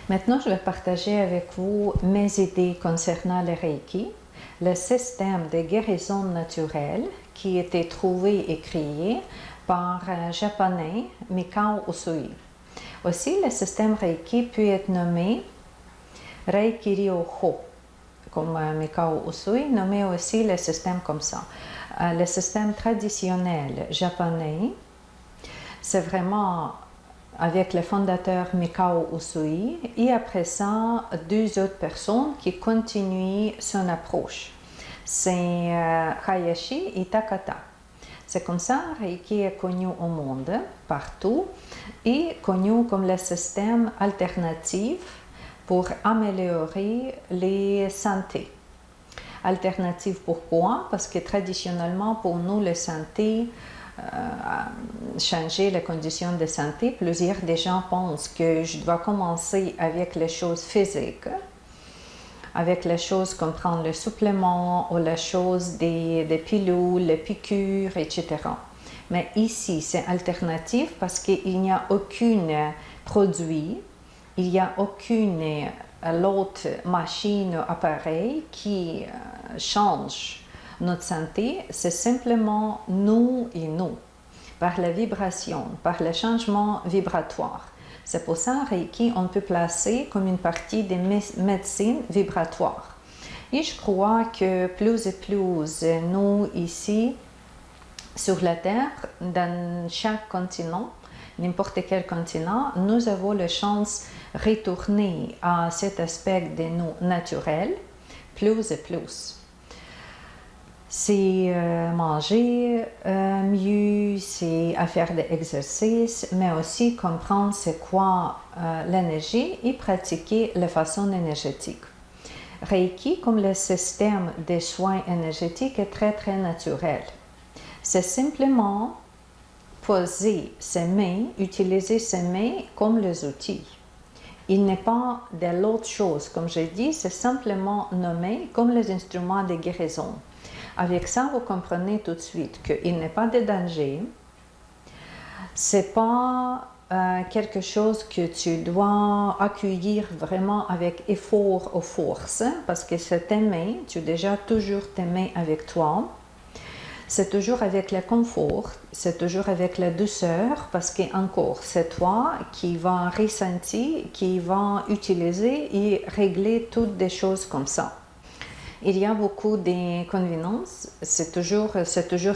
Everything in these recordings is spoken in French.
Maintenant, je vais partager avec vous mes idées concernant le Reiki, le système de guérison naturelle qui a été trouvé et créé par un japonais, Mikao Usui. Aussi, le système Reiki peut être nommé Reiki Ryoho, comme Mikao Usui nommait aussi le système comme ça. Le système traditionnel japonais, c'est vraiment avec le fondateur Mikao Usui et après ça, deux autres personnes qui continuent son approche. C'est Hayashi et Takata. C'est comme ça Reiki est connu au monde, partout, et connu comme le système alternatif pour améliorer les santé. Alternative pourquoi? Parce que traditionnellement, pour nous, la santé, changer les conditions de santé, plusieurs des gens pensent que je dois commencer avec les choses physiques, avec les choses comme prendre le supplément ou les choses des pilules, les piqûres, etc. Mais ici, c'est alternatif parce qu'il n'y a aucun produit, il n'y a aucune l'autre machine ou appareil qui change notre santé, c'est simplement nous et nous, par la vibration, par le changement vibratoire. C'est pour ça, Reiki, on peut placer comme une partie des médecines vibratoires. Et je crois que plus et plus, nous ici, sur la Terre, dans chaque continent, n'importe quel continent, nous avons la chance de retourner à cet aspect de nous naturel, plus et plus. C'est manger mieux, c'est à faire des exercices, mais aussi comprendre c'est quoi l'énergie et pratiquer la façon énergétique. Reiki, comme le système des soins énergétiques, est très naturel. C'est simplement poser ses mains, utiliser ses mains comme les outils. Il n'est pas de l'autre chose, comme j'ai dit, c'est simplement nommé comme les instruments de guérison. Avec ça, vous comprenez tout de suite qu'il n'est pas de danger. C'est pas quelque chose que tu dois accueillir vraiment avec effort ou force, parce que c'est tes mains, tu as déjà toujours tes mains avec toi. C'est toujours avec le confort, c'est toujours avec la douceur, parce que encore, c'est toi qui vas ressentir, qui va utiliser et régler toutes des choses comme ça. Il y a beaucoup d'inconvénients, c'est toujours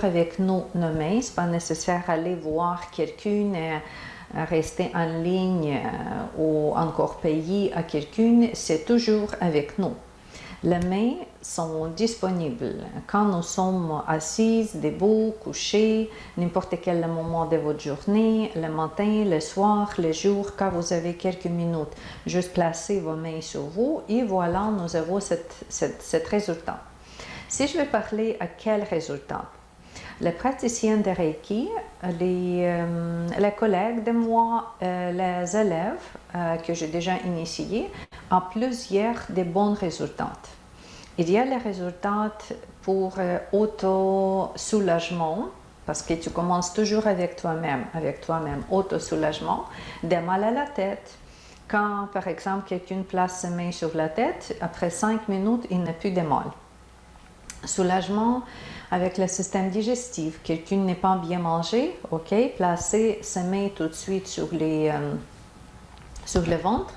avec nos mains, ce n'est pas nécessaire d'aller voir quelqu'un, rester en ligne ou encore payer à quelqu'un, c'est toujours avec nous. Les mains sont disponibles quand nous sommes assises, debout, couchés, n'importe quel moment de votre journée, le matin, le soir, le jour, quand vous avez quelques minutes. Juste placez vos mains sur vous et voilà, nous avons cet résultat. Si je vais parler à quel résultat? Les praticiens de Reiki, les collègues de moi, les élèves que j'ai déjà initiés, ont plusieurs des bons résultats. Il y a les résultats pour auto-soulagement, parce que tu commences toujours avec toi-même, auto-soulagement, des mal à la tête. Quand, par exemple, quelqu'un place ses mains sur la tête, après 5 minutes, il n'a plus de mal. Soulagement avec le système digestif. Quelqu'un n'est pas bien mangé, ok, placez ses mains tout de suite sur le ventre.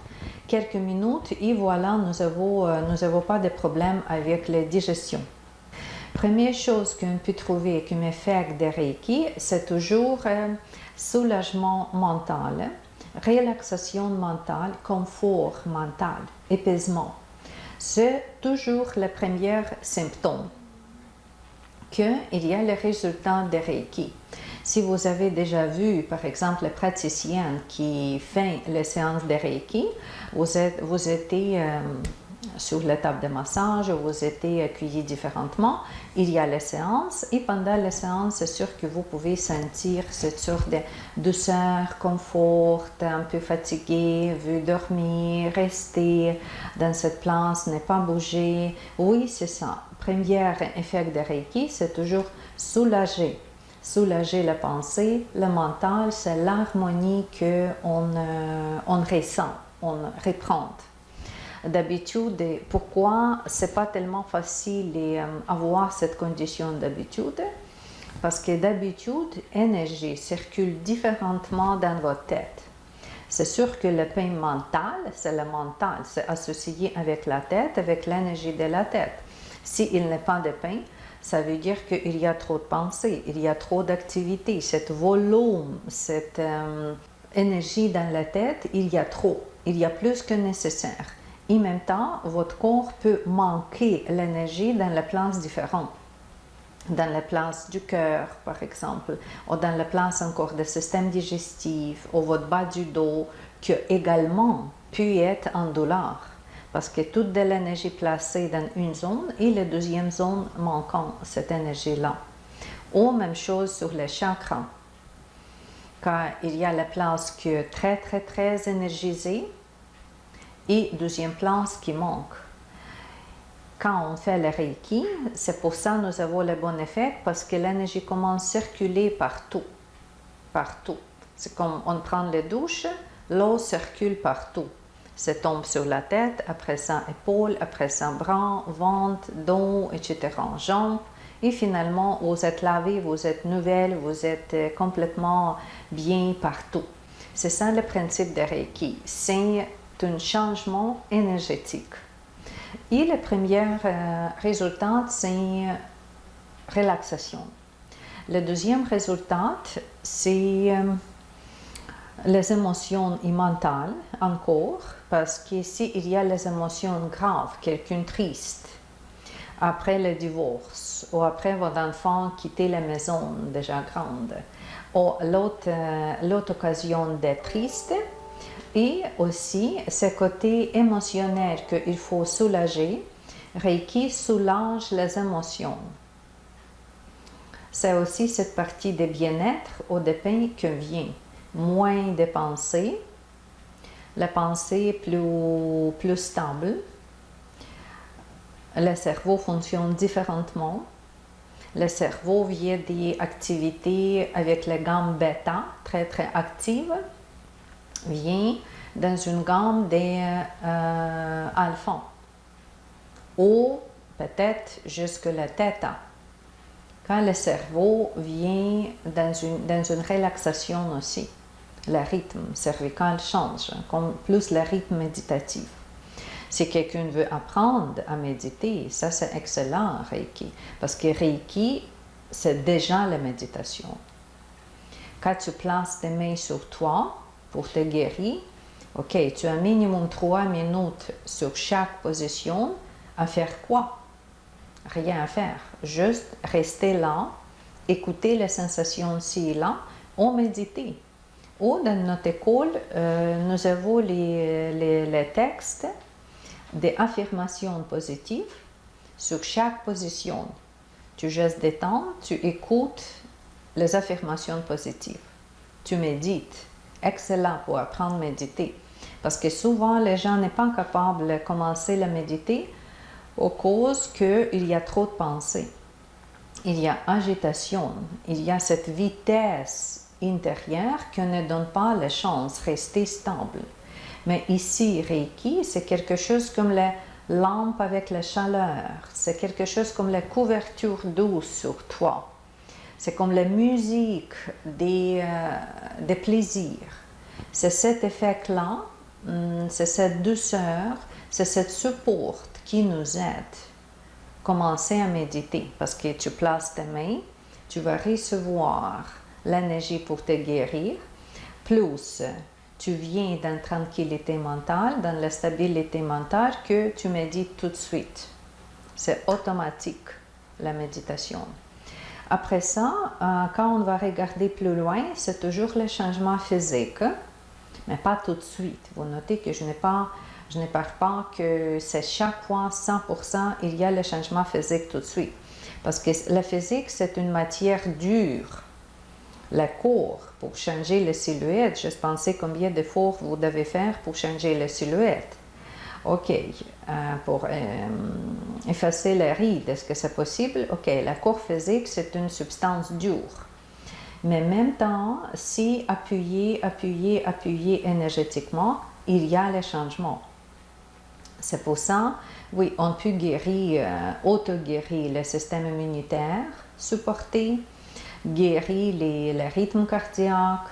Quelques minutes et voilà, nous n'avons pas de problème avec la digestion. Première chose qu'on peut trouver comme effet de Reiki, c'est toujours soulagement mental, relaxation mentale, confort mental, apaisement. C'est toujours le premier symptôme qu'il y a le résultat de Reiki. Si vous avez déjà vu, par exemple, le praticien qui fait les séances de Reiki, vous étiez sur la table de massage, vous étiez accueillis différemment, il y a les séances et pendant les séances, c'est sûr que vous pouvez sentir cette sorte de douceur, confort, un peu fatigué, veut dormir, rester dans cette place, ne pas bouger. Oui, c'est ça. Premier effet de Reiki, c'est toujours soulager. Soulager la pensée, le mental, c'est l'harmonie qu'on ressent. on reprend. D'habitude, pourquoi c'est pas tellement facile d'avoir cette condition d'habitude? Parce que d'habitude, l'énergie circule différemment dans votre tête. C'est sûr que le pain mental, c'est le mental, c'est associé avec la tête, avec l'énergie de la tête. S'il n'est pas de pain, ça veut dire qu'il y a trop de pensées, il y a trop d'activités, cet volume, cette énergie dans la tête, il y a trop, il y a plus que nécessaire. Et en même temps, votre corps peut manquer l'énergie dans les places différentes. Dans la place du cœur, par exemple, ou dans la place encore du système digestif, ou votre bas du dos, qui également peut être en douleur. Parce que toute de l'énergie placée dans une zone et la deuxième zone manquant cette énergie-là. Ou même chose sur les chakras. Car il y a la place qui est très énergisée et deuxième place qui manque. Quand on fait le Reiki, c'est pour ça que nous avons le bon effet, parce que l'énergie commence à circuler partout. Partout. C'est comme on prend les douches, l'eau circule partout. Ça tombe sur la tête, après ça épaule, après ça bras, ventre, dos, etc. Jambes. Et finalement, vous êtes lavé, vous êtes nouvelle, vous êtes complètement bien partout. C'est ça le principe de Reiki. C'est un changement énergétique. Et le premier résultat, c'est relaxation. Le deuxième résultat, c'est les émotions mentales encore, parce qu'ici, il y a les émotions graves, quelqu'un triste, après le divorce, ou après votre enfant quitter la maison déjà grande, ou l'autre occasion d'être triste, et aussi ce côté émotionnel qu'il faut soulager. Reiki soulage les émotions. C'est aussi cette partie de bien-être ou de paix qui vient. Moins de pensées, la pensée plus stable. Le cerveau fonctionne différemment. Le cerveau vient des activités avec les gammes bêta, très actives, vient dans une gamme des alpha ou peut-être jusque la theta. Quand le cerveau vient dans une relaxation aussi, le rythme cervical change, comme plus le rythme méditatif. Si quelqu'un veut apprendre à méditer, ça c'est excellent Reiki, parce que Reiki c'est déjà la méditation. Quand tu places tes mains sur toi, pour te guérir, ok, tu as minimum 3 minutes sur chaque position. À faire quoi? Rien à faire. Juste rester là, écouter les sensations ici et là, ou méditer. Ou dans notre école, nous avons les textes d'affirmations positives sur chaque position. Tu juste détends, tu écoutes les affirmations positives. Tu médites. Excellent pour apprendre à méditer. Parce que souvent, les gens n'est pas capables de commencer à méditer à cause qu'il y a trop de pensées. Il y a agitation, il y a cette vitesse intérieure qui ne donne pas la chance de rester stable. Mais ici, Reiki, c'est quelque chose comme la lampe avec la chaleur. C'est quelque chose comme la couverture douce sur toi. C'est comme la musique des plaisirs. C'est cet effet-là, c'est cette douceur, c'est cette support qui nous aide à commencer à méditer. Parce que tu places tes mains, tu vas recevoir l'énergie pour te guérir. Plus, tu viens dans la tranquillité mentale, dans la stabilité mentale que tu médites tout de suite. C'est automatique, la méditation. Après ça, quand on va regarder plus loin, c'est toujours le changement physique, mais pas tout de suite. Vous notez que je ne parle pas que c'est chaque fois 100%, il y a le changement physique tout de suite. Parce que la physique, c'est une matière dure. La cour, pour changer la silhouette, juste pensez combien d'efforts vous devez faire pour changer la silhouette. Ok, pour effacer les rides, est-ce que c'est possible? Ok, la cour physique, c'est une substance dure. Mais en même temps, si appuyer énergétiquement, il y a les changements. C'est pour ça, oui, on peut guérir, auto-guérir le système immunitaire, supporter, guérir les rythmes cardiaques,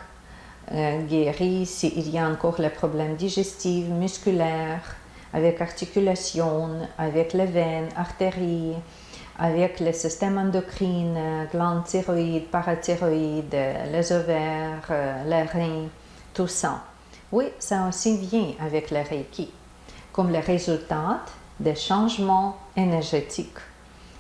guérir s'il y a encore les problèmes digestifs, musculaires, avec articulation, avec les veines, artères, avec le système endocrine, glandes thyroïdes, parathyroïdes, les ovaires, les reins, tout ça. Oui, ça aussi vient avec le Reiki, comme le résultat des changements énergétiques.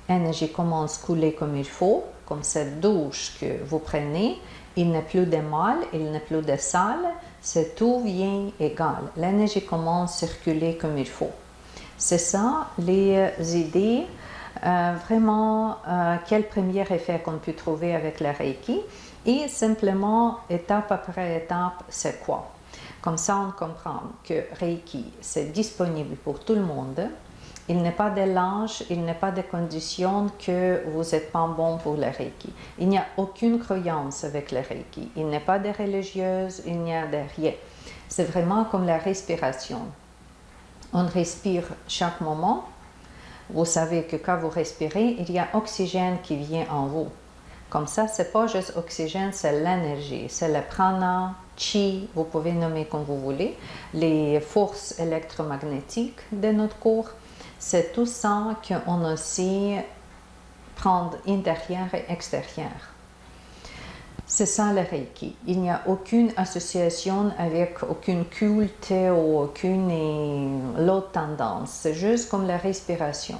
L'énergie commence à couler comme il faut, comme cette douche que vous prenez. Il n'est plus de mal, il n'est plus de sale, c'est tout vient égal. L'énergie commence à circuler comme il faut. C'est ça les idées, vraiment quel premier effet qu'on peut trouver avec le Reiki et simplement étape après étape c'est quoi. Comme ça on comprend que Reiki c'est disponible pour tout le monde. Il n'est pas de l'âge, il n'est pas de condition que vous n'êtes pas bon pour le Reiki. Il n'y a aucune croyance avec le Reiki. Il n'y a pas de religieuse, il n'y a de rien. C'est vraiment comme la respiration. On respire chaque moment. Vous savez que quand vous respirez, il y a oxygène qui vient en vous. Comme ça, ce n'est pas juste oxygène, c'est l'énergie. C'est le prana, chi, vous pouvez nommer comme vous voulez, les forces électromagnétiques de notre corps. C'est tout ça qu'on aussi prend intérieur et extérieur. C'est ça le Reiki. Il n'y a aucune association avec aucune culte ou aucune autre tendance. C'est juste comme la respiration,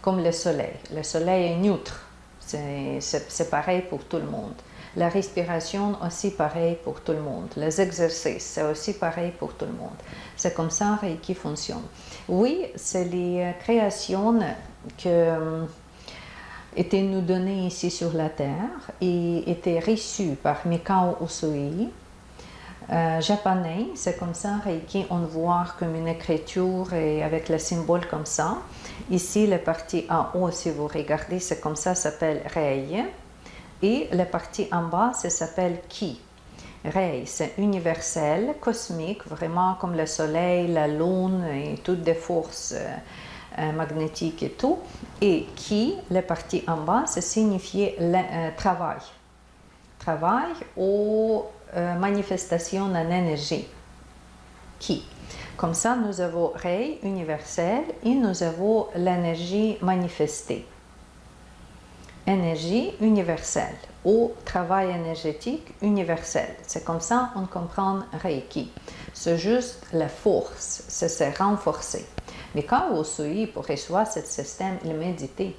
comme le soleil. Le soleil est neutre. C'est pareil pour tout le monde. La respiration aussi pareil pour tout le monde. Les exercices, c'est aussi pareil pour tout le monde. C'est comme ça Reiki fonctionne. Oui, c'est les créations que étaient nous données ici sur la Terre et étaient reçues par Mikao Usui, japonais. C'est comme ça Reiki, on voit comme une écriture et avec le symbole comme ça. Ici, la partie en haut, si vous regardez, c'est comme ça s'appelle Rei. Et la partie en bas, ça s'appelle Ki. Rei, c'est universel, cosmique, vraiment comme le soleil, la lune et toutes les forces magnétiques et tout. Et Ki, la partie en bas, ça signifie travail. Travail ou manifestation en énergie. Ki. Comme ça, nous avons Rei universel et nous avons l'énergie manifestée. Énergie universelle ou travail énergétique universel. C'est comme ça qu'on comprend Reiki. C'est juste la force, c'est renforcer. Mais quand Usui, pour recevoir ce système, il méditait.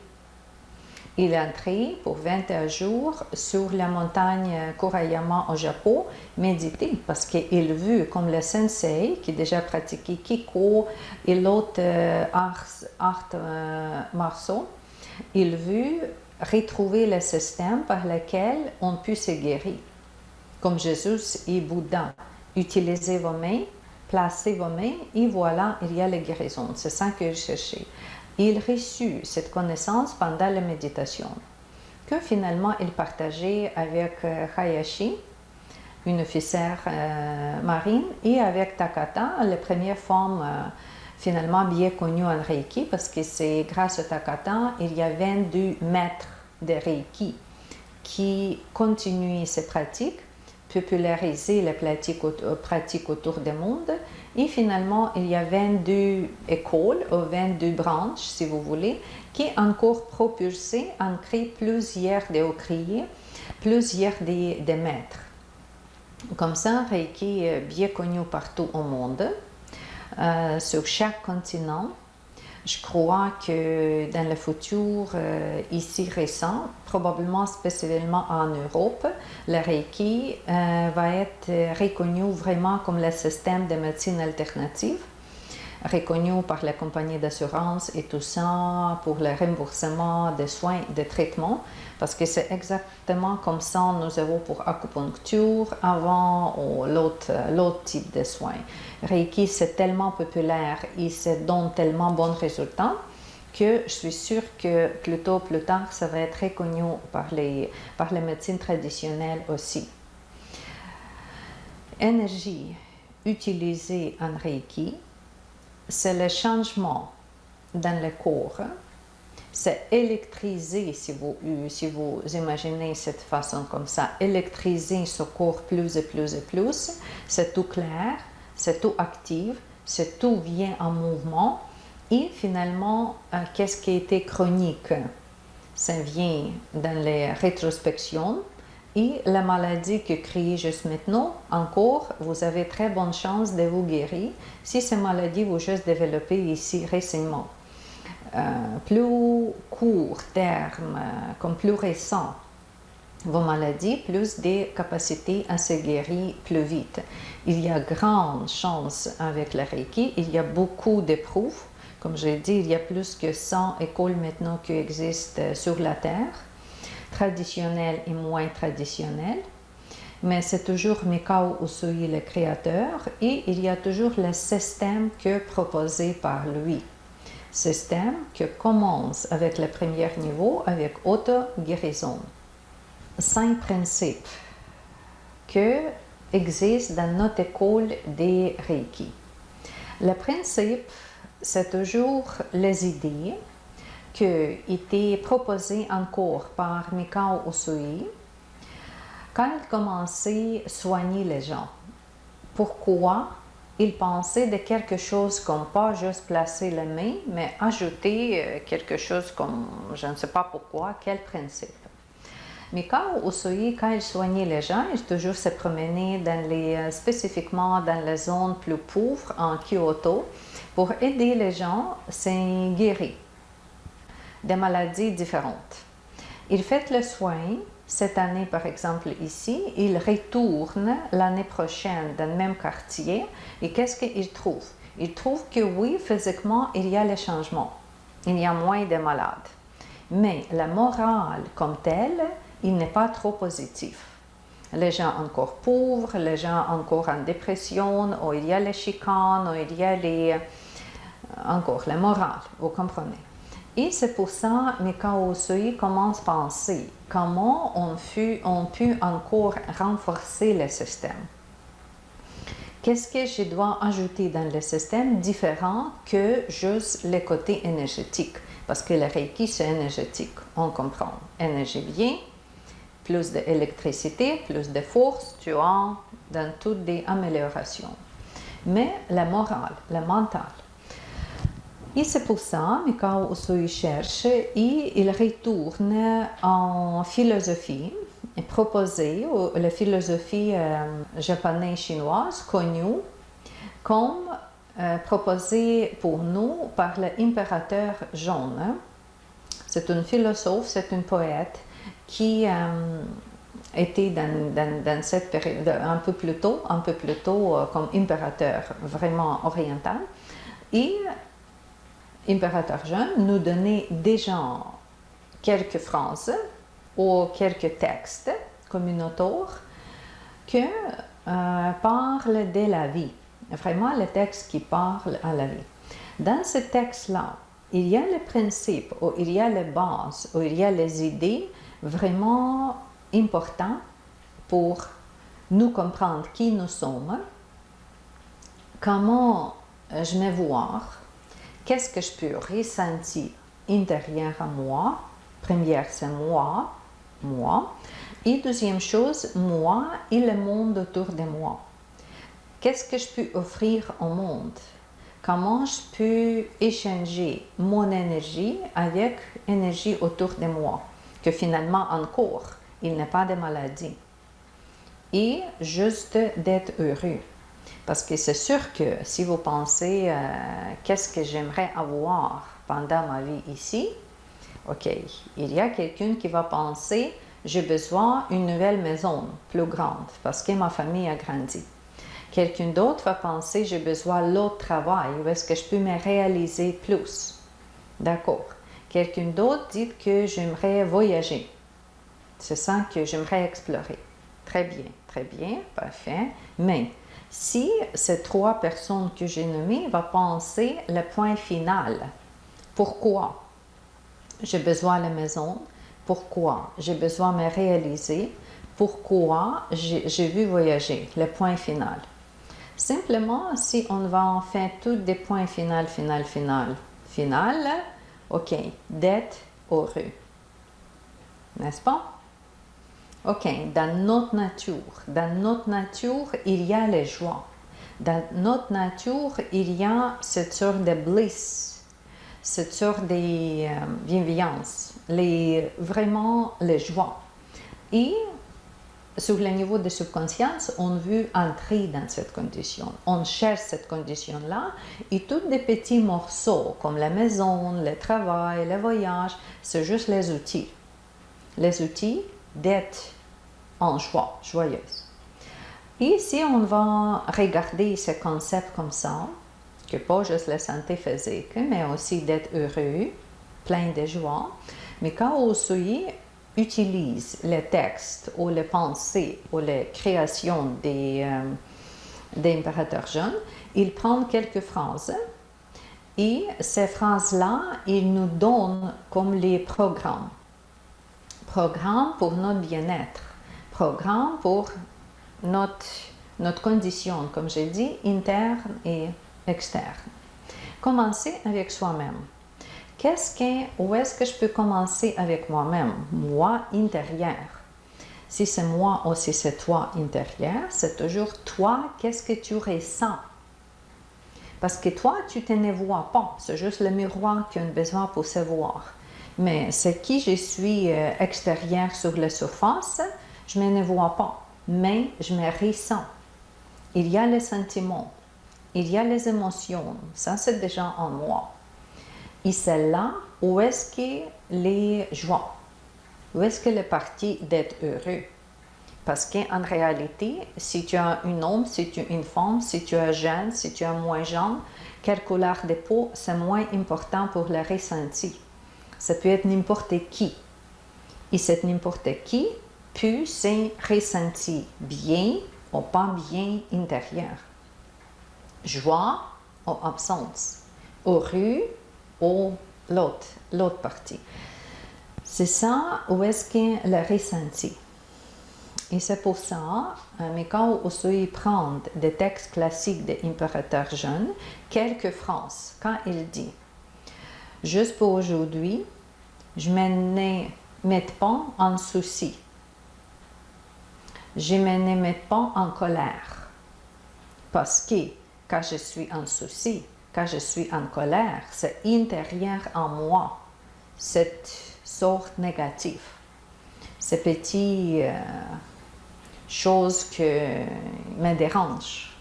Il est entré pour 21 jours sur la montagne Kurayama au Japon, méditer, parce qu'il vu comme le sensei qui déjà pratiqué Kiko et l'autre art martiaux, il vu retrouver le système par lequel on peut se guérir. Comme Jésus et Bouddha, utilisez vos mains, placez vos mains et voilà, il y a la guérison. C'est ça que je cherchais. Il reçut cette connaissance pendant la méditation, que finalement il partageait avec Hayashi, une officière marine, et avec Takata, la première femme finalement bien connue en Reiki, parce que c'est grâce à Takata, il y a 22 maîtres de Reiki qui continuent ces pratiques, populariser les pratiques autour du monde. Et finalement, il y a 22 écoles, ou 22 branches, si vous voulez, qui encore propulsent, en créent plusieurs d'écriers, plusieurs des maîtres. Comme ça, Reiki est bien connu partout au monde, sur chaque continent. Je crois que dans le futur, ici récent, probablement spécialement en Europe, le Reiki va être reconnu vraiment comme le système de médecine alternative, reconnu par la compagnie d'assurance et tout ça pour le remboursement des soins, des traitements, parce que c'est exactement comme ça nous avons pour acupuncture avant ou l'autre type de soins. Reiki, c'est tellement populaire et ça donne tellement bons résultats que je suis sûre que plus tôt ou plus tard, ça va être reconnu par les médecines traditionnelles aussi. Énergie utiliser un Reiki, c'est le changement dans le corps. C'est électriser, si vous imaginez cette façon comme ça, électriser ce corps plus et plus et plus. C'est tout clair, c'est tout actif, c'est tout vient en mouvement. Et finalement, qu'est-ce qui était chronique? Ça vient dans les rétrospections. Et la maladie que créée juste maintenant, encore, vous avez très bonne chance de vous guérir si cette maladie vous juste développée ici récemment. Plus court terme, comme plus récent, vos maladies, plus des capacités à se guérir plus vite. Il y a grande chance avec le Reiki, il y a beaucoup de preuves. Comme j'ai dit, il y a plus que 100 écoles maintenant qui existent sur la Terre, traditionnelles et moins traditionnelles. Mais c'est toujours Mikao Usui le créateur et il y a toujours le système que proposé par lui. Système qui commence avec le premier niveau, avec auto-guérison. 5 principes qui existent dans notre école des Reiki. Le principe, c'est toujours les idées qui étaient proposées encore par Mikao Usui quand il commençait à soigner les gens. Pourquoi il pensait de quelque chose comme pas juste placer les mains, mais ajouter quelque chose comme, je ne sais pas pourquoi, quel principe. Mikao Usui, quand il soignait les gens, il toujours se promenait spécifiquement dans les zones plus pauvres en Kyoto pour aider les gens à se guérir des maladies différentes. Il fait le soin. Cette année, par exemple, ici, il retourne l'année prochaine dans le même quartier. Et qu'est-ce qu'il trouve? Il trouve que oui, physiquement, il y a les changements. Il y a moins de malades. Mais la morale comme telle, il n'est pas trop positif. Les gens encore pauvres, les gens encore en dépression, ou il y a les chicanes, ou il y a encore la morale, vous comprenez. Et c'est pour ça que Mikao Usui commence à penser comment on peut encore renforcer le système. Qu'est-ce que je dois ajouter dans le système différent que juste le côté énergétique? Parce que le Reiki, c'est énergétique, on comprend. Énergie vient, plus d'électricité, plus de force, tu as dans toutes les améliorations. Mais la morale, le mental. Et c'est pour ça que Mikao Usui cherche et il retourne en philosophie et proposée, la philosophie japonaise-chinoise connue comme proposée pour nous par l'impérateur jaune. C'est un philosophe, c'est un poète qui était dans cette période un peu plus tôt comme impérateur vraiment oriental. Et l'impérateur jeune nous donnait déjà quelques phrases ou quelques textes comme un auteur qui parle de la vie. Vraiment, le texte qui parle à la vie. Dans ce texte-là, il y a les principes, ou il y a les bases, ou il y a les idées vraiment importantes pour nous comprendre qui nous sommes, comment je me vois, qu'est-ce que je peux ressentir intérieur à moi. Première, c'est moi. Et deuxième chose, moi et le monde autour de moi. Qu'est-ce que je peux offrir au monde? Comment je peux échanger mon énergie avec l'énergie autour de moi? Que finalement, encore, il n'y a pas de maladie. Et juste d'être heureux. Parce que c'est sûr que si vous pensez qu'est-ce que j'aimerais avoir pendant ma vie ici, ok, il y a quelqu'un qui va penser j'ai besoin d'une nouvelle maison plus grande parce que ma famille a grandi. Quelqu'un d'autre va penser j'ai besoin de l'autre travail où est-ce que je peux me réaliser plus. D'accord. Quelqu'un d'autre dit que j'aimerais voyager. C'est ça que j'aimerais explorer. Très bien, parfait. Mais si ces 3 personnes que j'ai nommées vont penser le point final, pourquoi j'ai besoin de la maison, pourquoi j'ai besoin de me réaliser, pourquoi j'ai vu voyager, le point final. Simplement, si on va en faire tous des points final, ok, d'être heureux. N'est-ce pas? Ok, dans notre nature, il y a les joies. Dans notre nature, il y a cette sorte de bliss, cette sorte de bienveillance, vraiment les joies. Et sur le niveau de subconscience, on veut entrer dans cette condition. On cherche cette condition-là et tous les petits morceaux comme la maison, le travail, le voyage, c'est juste les outils. Les outils d'être en joie, joyeuse. Et si on va regarder ce concept comme ça, que pas juste la santé physique, mais aussi d'être heureux, plein de joie, mais quand Usui utilise les textes ou les pensées ou les créations des impérateurs jeunes, il prend quelques phrases et ces phrases-là, il nous donne comme les programmes. Programme pour notre bien-être, programme pour notre condition, comme j'ai dit, interne et externe. Commencer avec soi-même. Où est-ce que je peux commencer avec moi-même? Moi intérieur. Si c'est moi ou si c'est toi intérieur, c'est toujours toi, qu'est-ce que tu ressens? Parce que toi, tu te ne vois pas. C'est juste le miroir qui a besoin pour se voir. Mais c'est qui je suis extérieur sur la surface, je ne me vois pas. Mais je me ressens. Il y a les sentiments, il y a les émotions, ça c'est déjà en moi. Et c'est là où est-ce que les joies, où est-ce que le parti d'être heureux. Parce qu'en réalité, si tu as un homme, si tu es une femme, si tu es jeune, si tu es moins jeune, quelle couleur de peau, c'est moins important pour le ressenti. Ça peut être n'importe qui. Et cet n'importe qui peut se ressentir bien ou pas bien intérieur. Joie ou absence. Heureux ou l'autre partie. C'est ça où est-ce que le ressenti. Et c'est pour ça, mais quand Usui prend des textes classiques des impérateurs jeunes, quelques phrases, quand il dit « Juste pour aujourd'hui, je ne mets pas en souci. Je ne me mets pas en colère. Parce que quand je suis en souci, quand je suis en colère, c'est intérieur en moi, cette sorte négative. Ces petites choses qui me dérangent.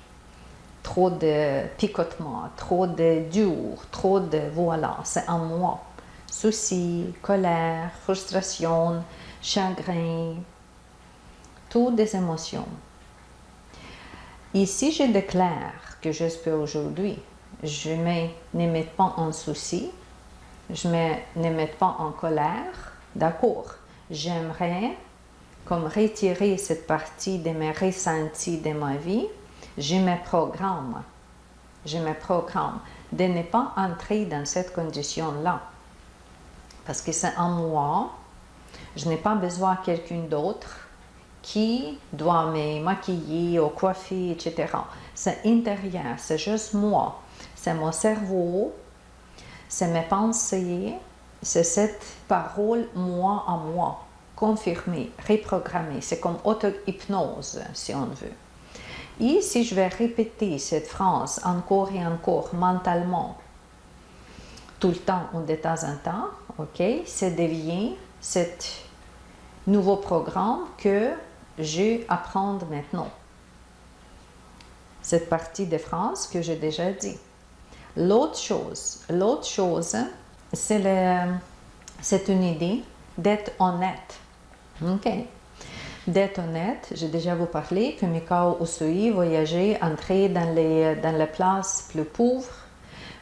Trop de picotement, trop de dur, trop de voilà, c'est en moi. Souci, colère, frustration, chagrin, toutes des émotions. Et si je déclare que juste pour aujourd'hui, je ne me mets pas en souci, je ne me mets pas en colère, d'accord, j'aimerais comme retirer cette partie de mes ressentis de ma vie, je me programme de ne pas entrer dans cette condition-là. Parce que c'est en moi, je n'ai pas besoin de quelqu'un d'autre qui doit me maquiller ou coiffer, etc. C'est intérieur, c'est juste moi. C'est mon cerveau, c'est mes pensées, c'est cette parole moi en moi, confirmée, reprogrammée. C'est comme auto-hypnose, si on veut. Et si je vais répéter cette phrase encore et encore mentalement, tout le temps ou de temps en temps, ok, ça devient cet nouveau programme que je apprends maintenant. Cette partie de phrase que j'ai déjà dit. L'autre chose, c'est une idée d'être honnête. Ok. D'être honnête, j'ai déjà vous parlé que Mikao Usui voyageait, entrait dans les places plus pauvres,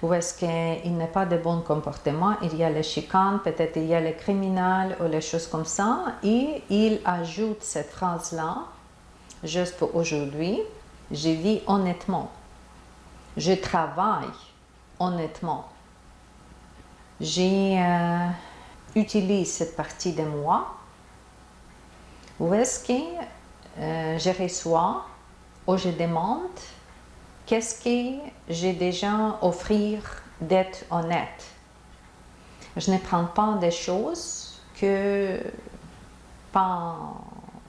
où est-ce qu'il n'y a pas de bon comportement, il y a les chicanes, peut-être il y a les criminels ou les choses comme ça, et il ajoute cette phrase-là, juste pour aujourd'hui, je vis honnêtement, je travaille honnêtement, j'utilise cette partie de moi, où est-ce que je reçois ou je demande qu'est-ce que j'ai déjà offrir d'être honnête? Je ne prends pas des choses que pas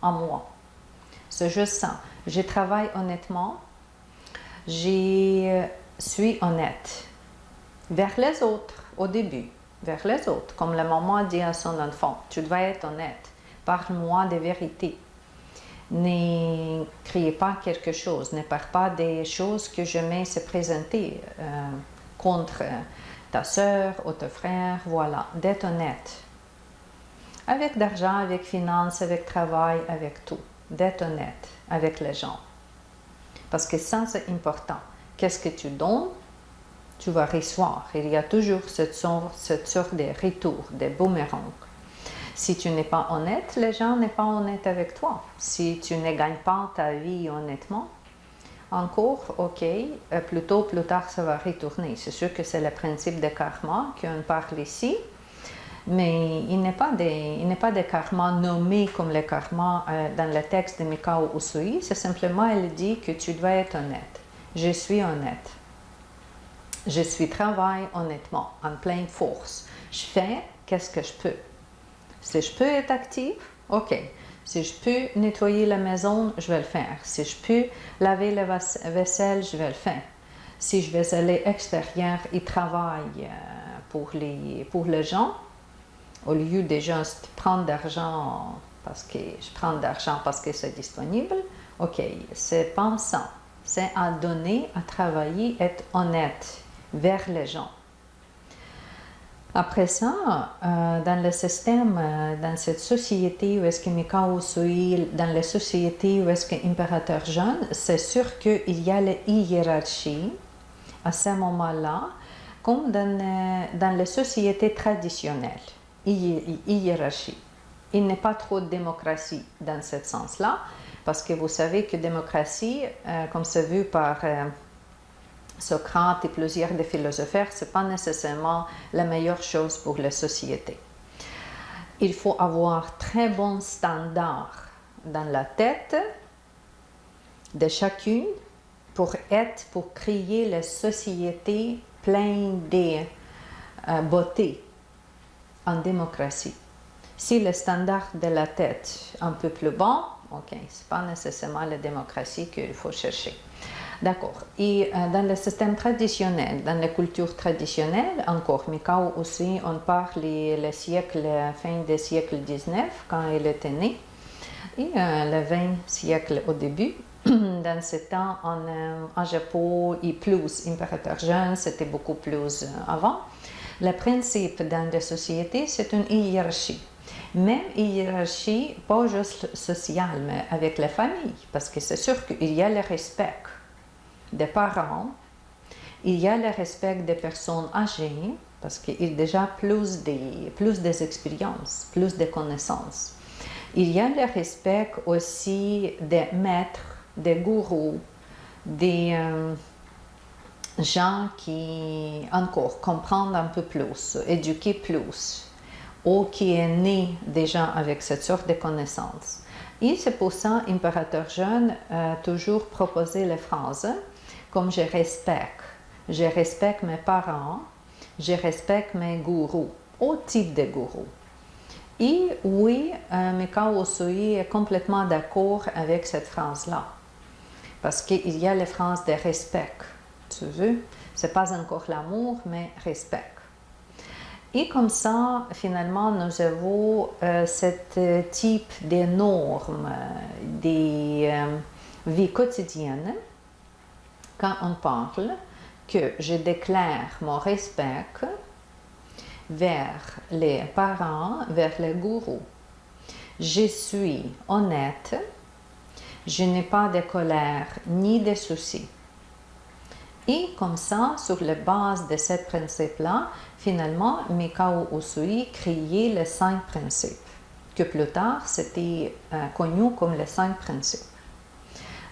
en moi. C'est juste ça. Je travaille honnêtement. Je suis honnête vers les autres au début, vers les autres. Comme la maman dit à son enfant, tu dois être honnête. Parle-moi des vérités. Ne criez pas quelque chose, ne parle pas des choses que je mets se présenter contre ta soeur ou ton frère, voilà, d'être honnête. Avec d'argent, avec finance, avec travail, avec tout. D'être honnête avec les gens. Parce que ça, c'est important. Qu'est-ce que tu donnes, tu vas recevoir. Il y a toujours cette sorte de retour, de boomerang. Si tu n'es pas honnête, les gens ne sont pas honnêtes avec toi. Si tu ne gagnes pas ta vie honnêtement, encore, ok, plus tôt, plus tard, ça va retourner. C'est sûr que c'est le principe de karma qu'on parle ici, mais il n'est pas de karma nommé comme le karma dans le texte de Mikao Usui. C'est simplement, elle dit que tu dois être honnête. Je suis honnête. Je travaille honnêtement, en pleine force. Je fais qu'est-ce que je peux. Si je peux être active, ok. Si je peux nettoyer la maison, je vais le faire. Si je peux laver la vaisselle, je vais le faire. Si je vais aller extérieur et travailler pour les gens, au lieu de juste prendre d'argent parce que je prends d'argent parce que c'est disponible, ok, c'est pas ça. C'est à donner, à travailler, être honnête vers les gens. Après ça, dans le système, dans cette société où est-ce que Mikao Usui, dans la société où est-ce que l'impérateur jeune, c'est sûr qu'il y a la hiérarchie à ce moment-là, comme dans les sociétés traditionnelles, hiérarchie. Il n'y a pas trop de démocratie dans ce sens-là, parce que vous savez que démocratie, comme c'est vu par Socrate et plusieurs des philosophes, ce n'est pas nécessairement la meilleure chose pour la société. Il faut avoir très bons standards dans la tête de chacune pour créer la société pleine de beauté en démocratie. Si le standard de la tête est un peu plus bon, ok, ce n'est pas nécessairement la démocratie qu'il faut chercher. D'accord. Et dans le système traditionnel, dans la culture traditionnelle, encore, Mikao aussi, on parle le siècle, fin du siècle XIX, quand il était né, et le 20e siècle au début. Dans ce temps, en Japon, et plus, impérateur jeune, c'était beaucoup plus avant. Le principe dans la société, c'est une hiérarchie. Même hiérarchie, pas juste sociale, mais avec la famille, parce que c'est sûr qu'il y a le respect des parents, il y a le respect des personnes âgées, parce qu'il y a déjà plus des expériences, plus de connaissances. Il y a le respect aussi des maîtres, des gourous, des gens qui encore comprennent un peu plus, éduqués plus, ou qui est né déjà avec cette sorte de connaissances. Et c'est pour ça que l'impérateur jeune a toujours proposé les phrases comme je respecte mes parents, je respecte mes gourous, au type de gourous. Et oui, Mikao Usui est complètement d'accord avec cette phrase-là, parce qu'il y a les phrases de respect, tu veux, c'est pas encore l'amour, mais respect. Et comme ça, finalement, nous avons ce type de normes des vies quotidiennes quand on parle que je déclare mon respect vers les parents, vers les gourous. Je suis honnête, je n'ai pas de colère ni de soucis. Et comme ça, sur la base de ce principe-là, finalement, Mikao Usui créait les 5 principes, que plus tard, c'était connu comme les 5 principes.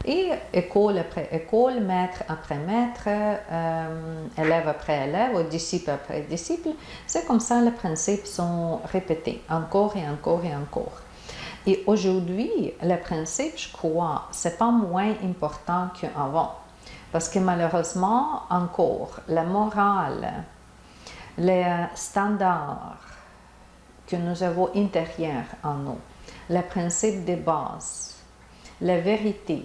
Et école après école, maître après maître, élève après élève, ou disciple après disciple, c'est comme ça les principes sont répétés encore et encore et encore. Et aujourd'hui, les principes, je crois, c'est pas moins important qu'avant. Parce que malheureusement, encore, la morale, les standards que nous avons intérieurs en nous, les principes de base, la vérité,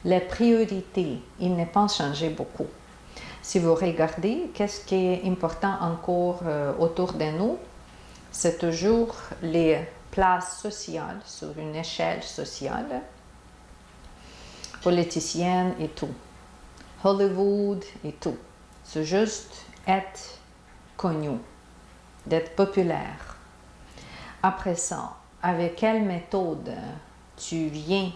les priorités, il n'est pas changé beaucoup. Si vous regardez, qu'est-ce qui est important encore autour de nous, c'est toujours les places sociales, sur une échelle sociale, politicienne et tout, Hollywood et tout. C'est juste être connu, d'être populaire. Après ça, avec quelle méthode tu viens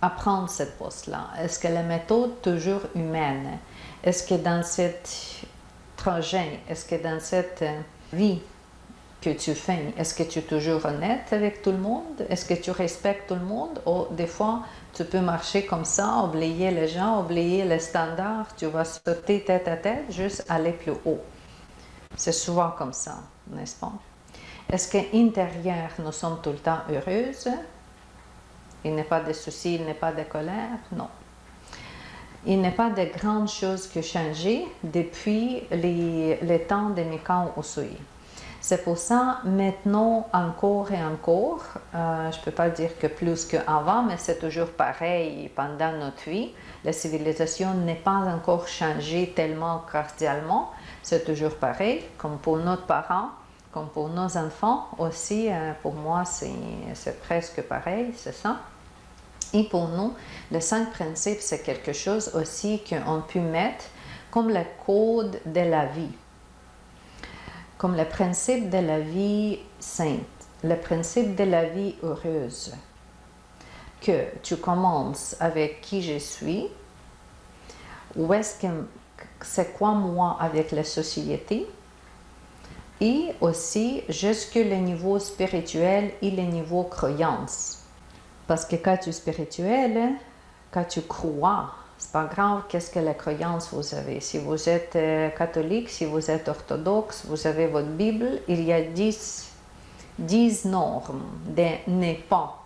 apprendre cette poste-là? Est-ce que la méthode toujours humaine? Est-ce que dans cette trajet, est-ce que dans cette vie que tu fais, est-ce que tu es toujours honnête avec tout le monde? Est-ce que tu respectes tout le monde? Ou des fois, tu peux marcher comme ça, oublier les gens, oublier les standards, tu vas sauter tête à tête, juste aller plus haut. C'est souvent comme ça, n'est-ce pas? Est-ce qu'à l'intérieur, nous sommes tout le temps heureuses? Il n'y a pas de soucis, il n'y a pas de colère? Non. Il n'y a pas de grandes choses qui ont changé depuis les temps de Mikao Usui. C'est pour ça, maintenant, encore et encore, je ne peux pas dire que plus qu'avant, mais c'est toujours pareil pendant notre vie. La civilisation n'est pas encore changée tellement cardialement. C'est toujours pareil, comme pour nos parents, comme pour nos enfants aussi. Pour moi, c'est presque pareil, c'est ça. Et pour nous, les 5 principes, c'est quelque chose aussi qu'on peut mettre comme le code de la vie. Comme le principe de la vie sainte, le principe de la vie heureuse. Que tu commences avec qui je suis, où est-ce que c'est quoi moi avec la société, et aussi jusque le niveau spirituel et le niveau croyance. Parce que quand tu es spirituel, quand tu crois, c'est pas grave qu'est-ce que la croyance vous avez. Si vous êtes catholique, si vous êtes orthodoxe, vous avez votre Bible, il y a 10 normes de ne pas,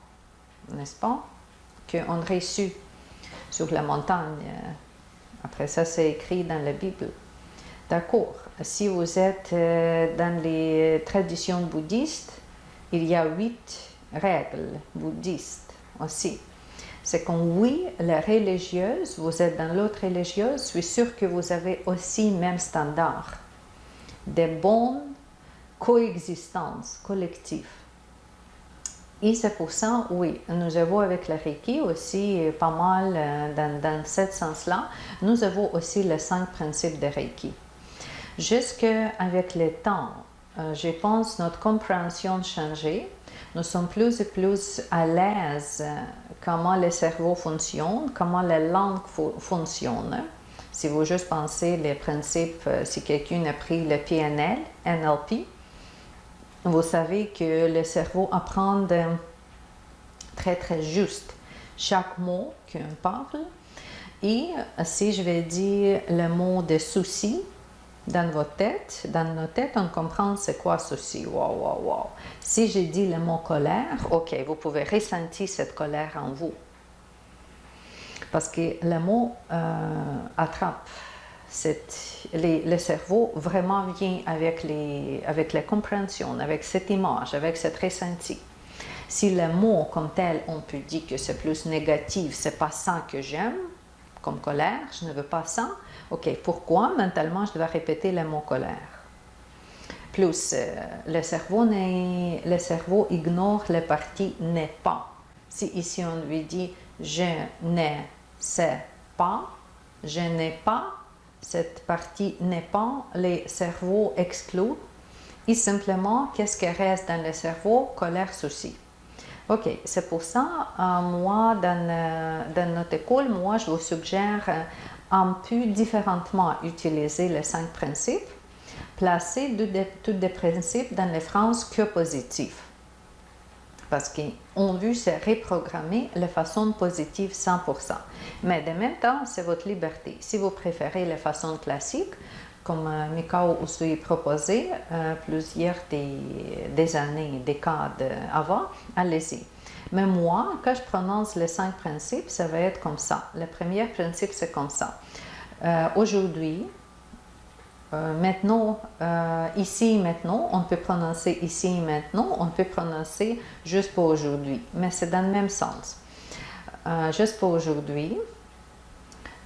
n'est-ce pas, qu'on a reçues sur la montagne. Après ça, c'est écrit dans la Bible. D'accord. Si vous êtes dans les traditions bouddhistes, il y a 8 règles bouddhistes aussi. C'est comme oui, la religieuse, vous êtes dans l'autre religieuse, je suis sûre que vous avez aussi le même standard de bonne coexistence collective. Et c'est pour ça, oui, nous avons avec le Reiki aussi pas mal dans ce sens-là, nous avons aussi les 5 principes de Reiki. Jusqu'avec le temps, je pense notre compréhension a changé. Nous sommes plus et plus à l'aise comment le cerveau fonctionne, comment la langue fonctionne. Si vous juste pensez les principes, si quelqu'un a pris le PNL, NLP, vous savez que le cerveau apprend très très juste chaque mot qu'on parle. Et si je vais dire le mot de souci, dans votre tête, dans nos têtes, on comprend c'est quoi ceci. Wow, wow, wow. Si j'ai dit le mot colère, ok, vous pouvez ressentir cette colère en vous. Parce que le mot attrape. Le cerveau vraiment vient avec la compréhension, avec cette image, avec cette ressenti. Si le mot comme tel, on peut dire que c'est plus négatif, c'est pas ça que j'aime, comme colère, je ne veux pas ça. Ok, pourquoi mentalement je dois répéter le mot colère? Plus, le cerveau ignore la partie n'est pas. Si ici on lui dit je ne sais pas, je n'ai pas, cette partie n'est pas, le cerveau exclut. Et simplement, qu'est-ce qui reste dans le cerveau? Colère, souci. Ok, c'est pour ça, moi, dans notre école, moi, je vous suggère un peu différemment utiliser les 5 principes, placer tous des principes dans les phrases que positives. Parce qu'on veut se reprogrammer de façon positive 100%. Mais de même temps, c'est votre liberté. Si vous préférez la façon classique, comme Mikao Usui proposait plusieurs des années, décades avant, allez-y. Mais moi, quand je prononce les 5 principes, ça va être comme ça. Le premier principe, c'est comme ça. Aujourd'hui, maintenant, ici, maintenant, on peut prononcer ici, maintenant, on peut prononcer juste pour aujourd'hui, mais c'est dans le même sens. Juste pour aujourd'hui,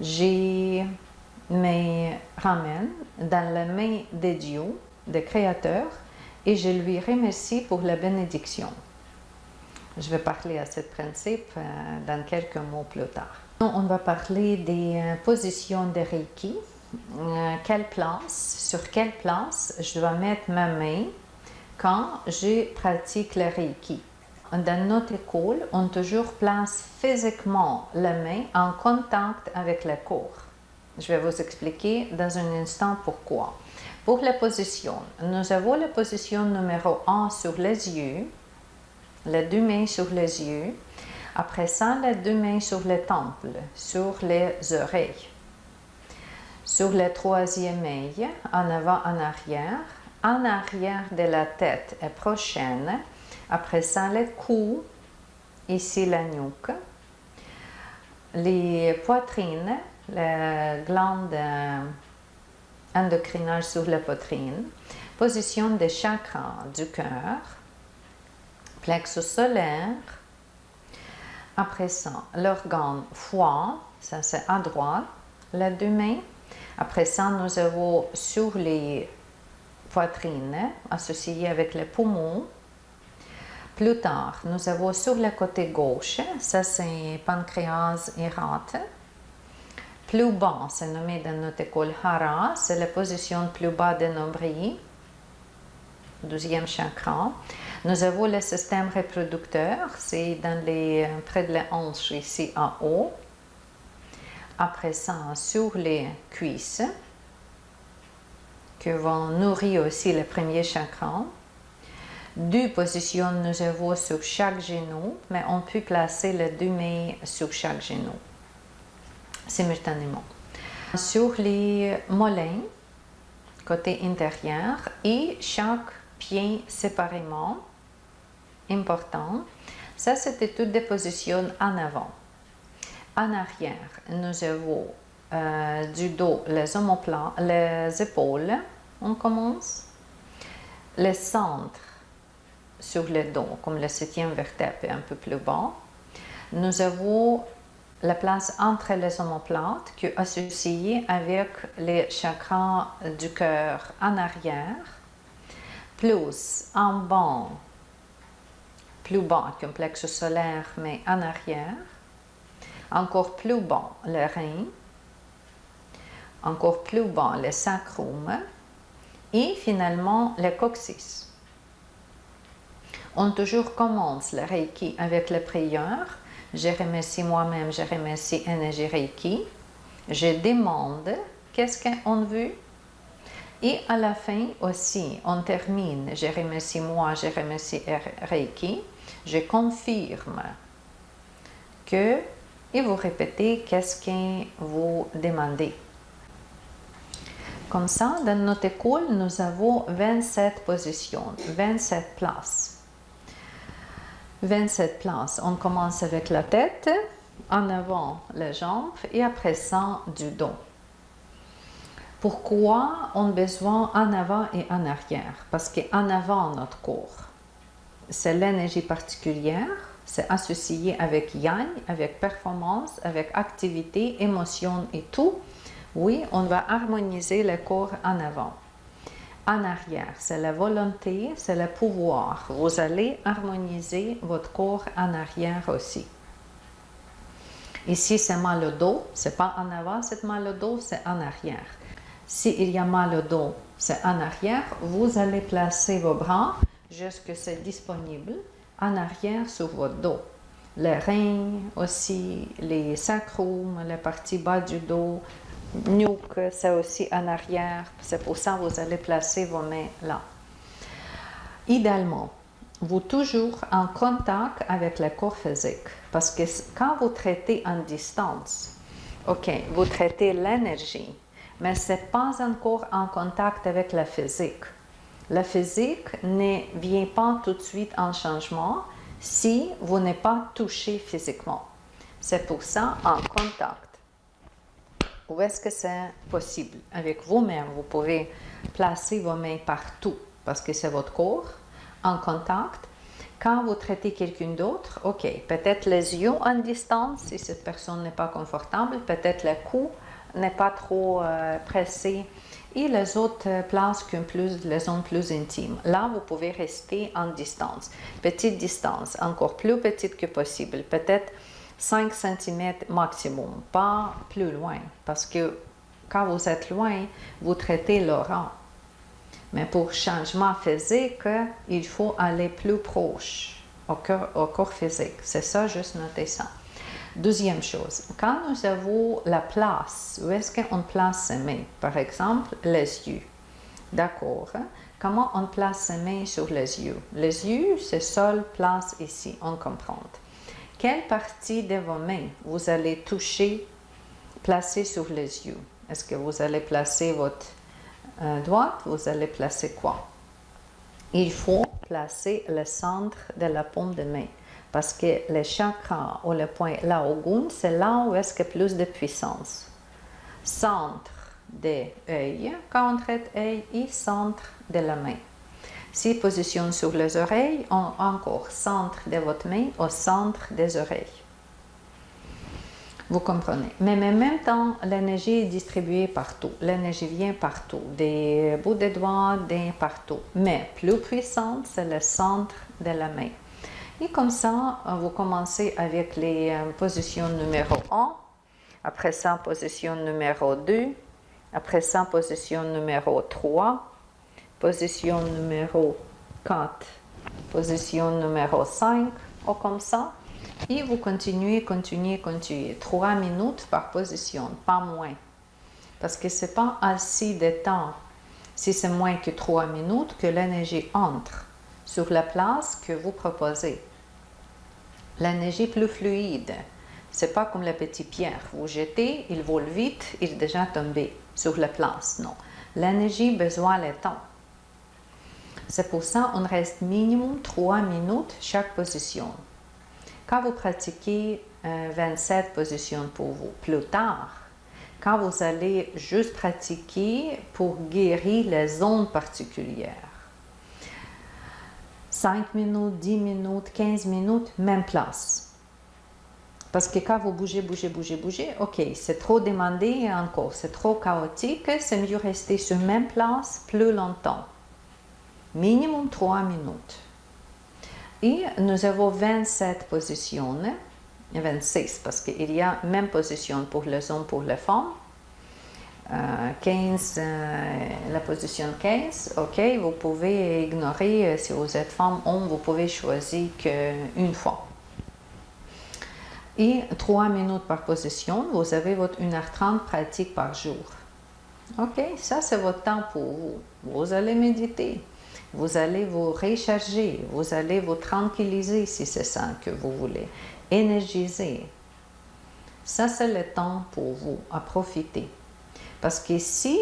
je me ramène dans la main de Dieu, de Créateur, et je lui remercie pour la bénédiction. Je vais parler à ce principe dans quelques mots plus tard. On va parler des positions de Reiki. Sur quelle place je dois mettre ma main quand je pratique le Reiki. Dans notre école, on toujours place physiquement la main en contact avec le corps. Je vais vous expliquer dans un instant pourquoi. Pour la position, nous avons la position numéro 1 sur les yeux, les deux mains sur les yeux. Après ça, les deux mains sur les tempes, sur les oreilles. Sur la troisième main, en avant, en arrière de la tête et prochaine. Après ça, le cou, ici la nuque. Les poitrines, la glande endocrinale sur la poitrine. Position des chakras du cœur. Plexus solaire. Après ça, l'organe foie, ça c'est à droite, les deux mains. Après ça, nous avons sur les poitrines, associées avec les poumons. Plus tard, nous avons sur le côté gauche, ça c'est pancréas et rate. Plus bas, c'est nommé dans notre école Hara, c'est la position plus bas de nombril, 12e chakra. Nous avons le système reproducteur, c'est près de la hanche ici en haut. Après ça, sur les cuisses, qui vont nourrir aussi le premier chakra. Deux positions nous avons sur chaque genou, mais on peut placer les deux mains sur chaque genou, simultanément. Sur les mollets, côté intérieur, et chaque pied séparément, important. Ça, c'était toutes des positions en avant. En arrière, nous avons du dos, les omoplates, les épaules, on commence. Le centre sur le dos, comme le 7e vertèbre un peu plus bas. Nous avons la place entre les omoplates qui est associée avec les chakras du cœur en arrière, plus en bas, plus bas qu'un plexus solaire, mais en arrière. Encore plus bas, le rein. Encore plus bas, le sacrum. Et finalement, le coccyx. On toujours commence le Reiki avec la prière. Je remercie moi-même, je remercie Énergie Reiki. Je demande qu'est-ce qu'on veut. Et à la fin aussi, on termine. Je remercie moi, je remercie Reiki. Je confirme que, et vous répétez qu'est-ce que vous demandez. Comme ça, dans notre école, nous avons 27 positions, 27 places. 27 places. On commence avec la tête, en avant les jambes et après ça, du dos. Pourquoi on a besoin en avant et en arrière? Parce qu'en avant, notre corps, c'est l'énergie particulière, c'est associé avec yang, avec performance, avec activité, émotion et tout. Oui, on va harmoniser le corps en avant. En arrière, c'est la volonté, c'est le pouvoir. Vous allez harmoniser votre corps en arrière aussi. Ici, c'est mal au dos, c'est pas en avant, c'est mal au dos, c'est en arrière. S'il y a mal au dos, c'est en arrière, vous allez placer vos bras jusqu'à ce que c'est disponible en arrière sur votre dos. Les reins aussi, les sacrums, la partie bas du dos, nuque, c'est aussi en arrière. C'est pour ça que vous allez placer vos mains là. Idéalement, vous toujours en contact avec le corps physique. Parce que quand vous traitez en distance, ok, vous traitez l'énergie, mais ce n'est pas encore en contact avec la physique. La physique ne vient pas tout de suite en changement si vous n'êtes pas touché physiquement. C'est pour ça en contact. où est-ce que c'est possible. Avec vous-même, vous pouvez placer vos mains partout parce que c'est votre corps en contact. Quand vous traitez quelqu'un d'autre, ok, peut-être les yeux en distance si cette personne n'est pas confortable, peut-être le cou n'est pas trop pressé et les autres places les zones plus intimes. Là, vous pouvez rester en distance, petite distance, encore plus petite que possible, peut-être 5 cm maximum, pas plus loin, parce que quand vous êtes loin, vous traitez l'aura. Mais pour changement physique, il faut aller plus proche au corps physique. C'est ça, juste noter ça. Deuxième chose, quand nous avons la place, où est-ce qu'on place ses mains? Par exemple, les yeux. D'accord. Comment on place ses mains sur les yeux? Les yeux, c'est seule place ici, on comprend. Quelle partie de vos mains vous allez toucher, placer sur les yeux? Est-ce que vous allez placer votre droite? Vous allez placer quoi? Il faut placer le centre de la paume de main. Parce que le chakra ou le point Laogun, c'est là où est-ce qu'il y a plus de puissance. Centre de l'œil, quand on traite l'œil, et centre de la main. Si position sur les oreilles, encore centre de votre main au centre des oreilles. Vous comprenez. Mais en même temps, l'énergie est distribuée partout. L'énergie vient partout, des bouts de doigts, partout. Mais plus puissante, c'est le centre de la main. Et comme ça, vous commencez avec les positions numéro 1, après ça, position numéro 2, après ça, position numéro 3, position numéro 4, position numéro 5, ou comme ça. Et vous continuez. 3 minutes par position, pas moins. Parce que ce n'est pas assez de temps, si c'est moins que 3 minutes, que l'énergie entre sur la place que vous proposez. L'énergie plus fluide. C'est pas comme la petite pierre. Vous jetez, il vole vite, il est déjà tombé sur la place. Non. L'énergie a besoin de temps. C'est pour ça qu'on reste minimum 3 minutes chaque position. Quand vous pratiquez 27 positions pour vous, plus tard, quand vous allez juste pratiquer pour guérir les zones particulières, 5 minutes, 10 minutes, 15 minutes, même place. Parce que quand vous bougez, ok, c'est trop demandé encore, c'est trop chaotique, c'est mieux rester sur même place plus longtemps. Minimum 3 minutes. Et nous avons 27 positions, 26 parce qu'il y a même position pour les hommes, pour les femmes. 15, la position 15, ok, vous pouvez ignorer, si vous êtes femme, homme, vous pouvez choisir qu'une fois. Et 3 minutes par position, vous avez votre 1h30 pratique par jour. Ok, ça c'est votre temps pour vous. Vous allez méditer, vous allez vous recharger, vous allez vous tranquilliser si c'est ça que vous voulez, énergiser. Ça c'est le temps pour vous à profiter. Parce que si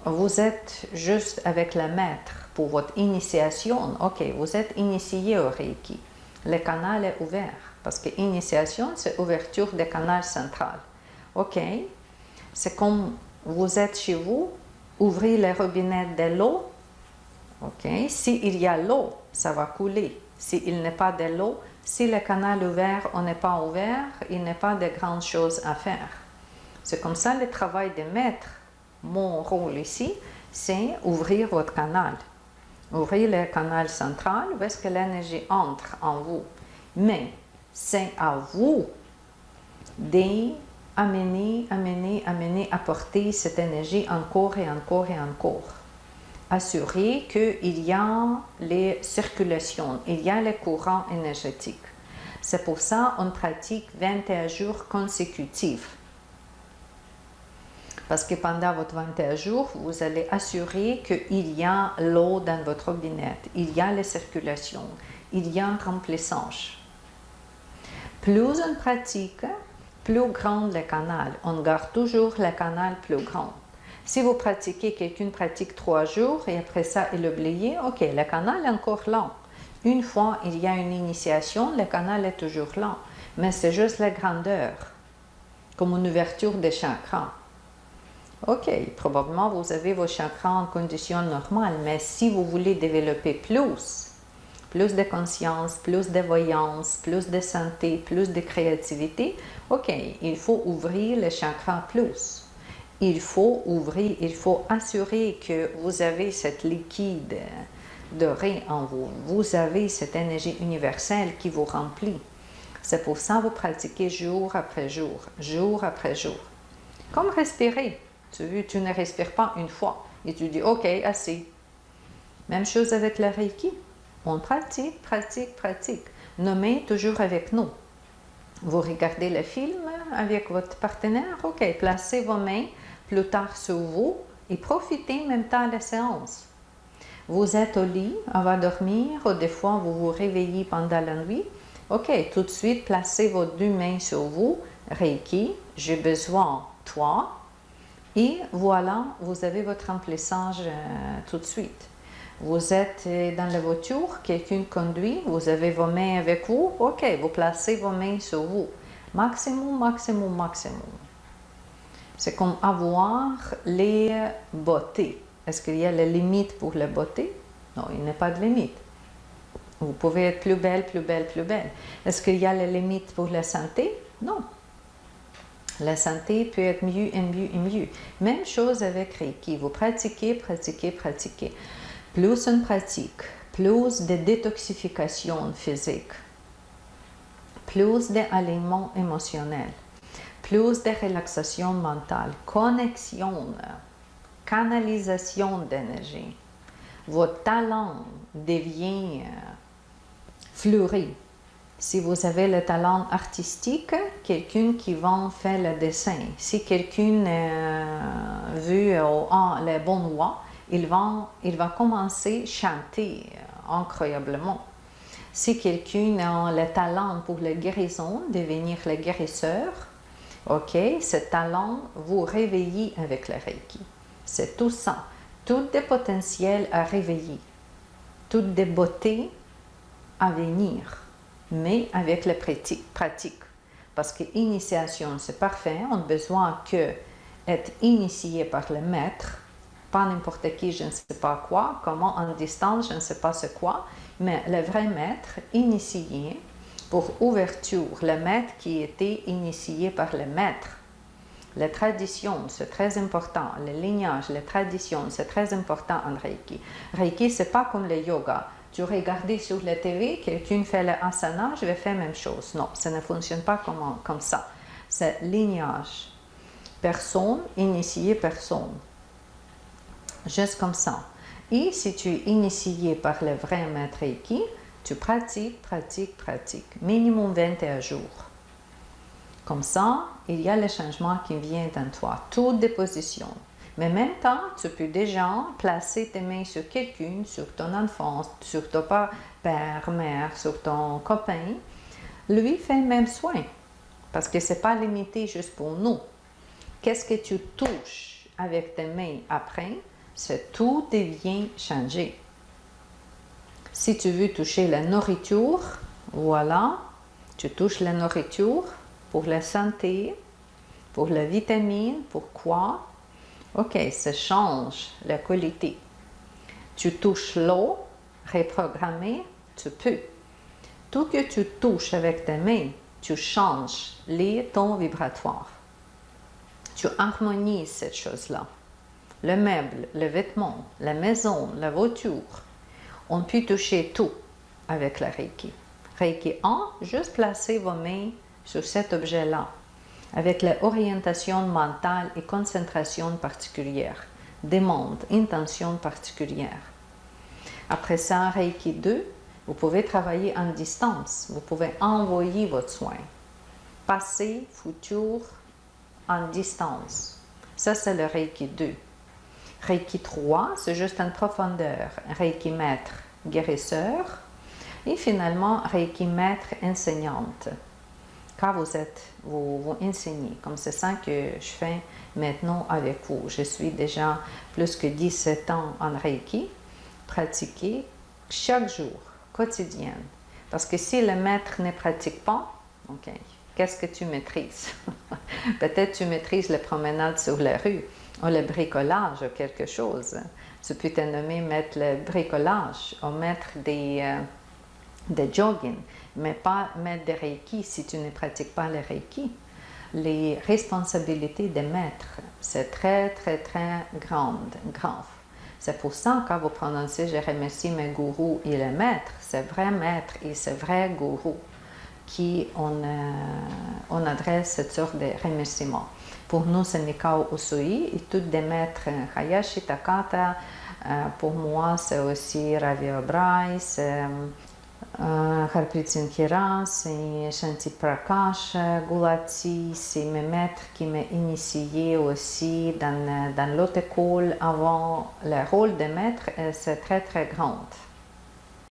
vous êtes juste avec le maître pour votre initiation, ok, vous êtes initié au Reiki, le canal est ouvert. Parce que initiation, c'est ouverture du canal central. Ok, c'est comme vous êtes chez vous, ouvrez les robinets de l'eau. Ok, s'il y a l'eau, ça va couler. S'il n'est pas de l'eau, si le canal est ouvert ou n'est pas ouvert, il n'y a pas de grandes choses à faire. C'est comme ça le travail de maître. Mon rôle ici, c'est ouvrir votre canal. Ouvrir le canal central où est-ce que l'énergie entre en vous. Mais c'est à vous d'amener, apporter cette énergie encore et encore et encore. Assurer qu'il y a les circulations, il y a les courants énergétiques. C'est pour ça qu'on pratique 21 jours consécutifs. Parce que pendant votre 21 jours, vous allez assurer qu'il y a l'eau dans votre robinet, il y a les circulations, il y a un remplissage. Plus on pratique, plus grand le canal. On garde toujours le canal plus grand. Si vous pratiquez, quelqu'un pratique 3 jours et après ça il oublie, ok, le canal est encore lent. Une fois il y a une initiation, le canal est toujours lent. Mais c'est juste la grandeur. comme une ouverture des chakras. Ok, probablement vous avez vos chakras en condition normale, mais si vous voulez développer plus de conscience, plus de voyance, plus de santé, plus de créativité, ok, il faut ouvrir les chakras plus. Il faut ouvrir, il faut assurer que vous avez cette liquide doré en vous. Vous avez cette énergie universelle qui vous remplit. C'est pour ça que vous pratiquez jour après jour, jour après jour. Comme respirer. Tu ne respires pas une fois et tu dis « Ok, assez ». Même chose avec le Reiki. On pratique, pratique, pratique. Nommez toujours avec nous. Vous regardez le film avec votre partenaire, ok, placez vos mains plus tard sur vous et profitez en même temps de la séance. Vous êtes au lit, avant de dormir, ou des fois vous vous réveillez pendant la nuit, ok, tout de suite placez vos deux mains sur vous, Reiki, j'ai besoin de toi, et voilà, vous avez votre remplissage tout de suite. Vous êtes dans la voiture, quelqu'un conduit, vous avez vos mains avec vous, ok, vous placez vos mains sur vous. Maximum, maximum, maximum. C'est comme avoir les beautés. Est-ce qu'il y a la limite pour la beauté? Non, il n'y a pas de limite. Vous pouvez être plus belle, plus belle, plus belle. Est-ce qu'il y a la limite pour la santé? Non. La santé peut être mieux et mieux et mieux. Même chose avec Reiki. Vous pratiquez, pratiquez, pratiquez. Plus on pratique, plus de détoxification physique, plus d'alignement émotionnel, plus de relaxation mentale, connexion, canalisation d'énergie. Votre talent devient fleuri. Si vous avez le talent artistique, quelqu'un qui va faire le dessin. Si quelqu'un veut les bonnes voix, il va commencer à chanter incroyablement. Si quelqu'un a le talent pour la guérison, devenir le guérisseur, ok, ce talent vous réveille avec le Reiki. C'est tout ça. Tout des potentiels à réveiller. Toutes des beautés à venir. Mais avec la pratique. Parce que l'initiation, c'est parfait. On a besoin d'être initié par le maître. Pas n'importe qui, je ne sais pas quoi, comment en distance, je ne sais pas c'est quoi, mais le vrai maître initié pour ouverture, le maître qui était initié par le maître. La tradition, c'est très important. Le lignage, la tradition, c'est très important en Reiki. Reiki, c'est pas comme le yoga. Tu regardes sur la TV, quelqu'un fait le asana, je vais faire la même chose. Non, ça ne fonctionne pas comme ça. C'est lignage. Personne, initié personne. Juste comme ça. Et si tu es initié par le vrai maître Reiki, tu pratiques, pratiques, pratiques. Minimum 21 jours. Comme ça, il y a le changement qui vient dans toi. Toutes des positions. Mais en même temps, tu peux déjà placer tes mains sur quelqu'un, sur ton enfant, sur ton père, mère, sur ton copain. Lui fait le même soin. Parce que ce n'est pas limité juste pour nous. Qu'est-ce que tu touches avec tes mains après? Tout devient changé. Si tu veux toucher la nourriture, voilà, tu touches la nourriture pour la santé, pour la vitamine, pourquoi? Ok, ça change la qualité. Tu touches l'eau, reprogrammer, tu peux. Tout que tu touches avec tes mains, tu changes les tons vibratoires. Tu harmonises cette chose-là. Le meuble, le vêtement, la maison, la voiture, on peut toucher tout avec la Reiki. Reiki 1, juste placer vos mains sur cet objet-là, avec l'orientation mentale et concentration particulière, demande, intention particulière. Après ça, Reiki 2, vous pouvez travailler en distance, vous pouvez envoyer votre soin, passé, futur, en distance. Ça, c'est le Reiki 2. Reiki 3, c'est juste en profondeur. Reiki maître, guérisseur. Et finalement, Reiki maître, enseignante. Quand vous enseignez, comme c'est ça que je fais maintenant avec vous. Je suis déjà plus que 17 ans en Reiki, pratiquer chaque jour, quotidienne. Parce que si le maître ne pratique pas, ok, qu'est-ce que tu maîtrises? Peut-être tu maîtrises les promenades sur la rue ou le bricolage ou quelque chose. Tu peux te nommer mettre le bricolage ou mettre des jogging, mais pas mettre des reiki si tu ne pratiques pas le reiki. Les responsabilités des maîtres, c'est très, très, très grave. C'est pour ça que quand vous prononcez « Je remercie mes gourous et les maîtres », c'est vrai maître et c'est vrai gourou qui on adresse cette sorte de remerciement. Pour nous, c'est Mikao Usui et tous des maîtres Hayashi Takata. Pour moi, c'est aussi Ravi Obrai, c'est Harpreet Singh Khera, c'est Shanti Prakash Gulati, c'est mes maîtres qui m'ont initié aussi dans l'autre école avant. Le rôle des maîtres, c'est très très grand.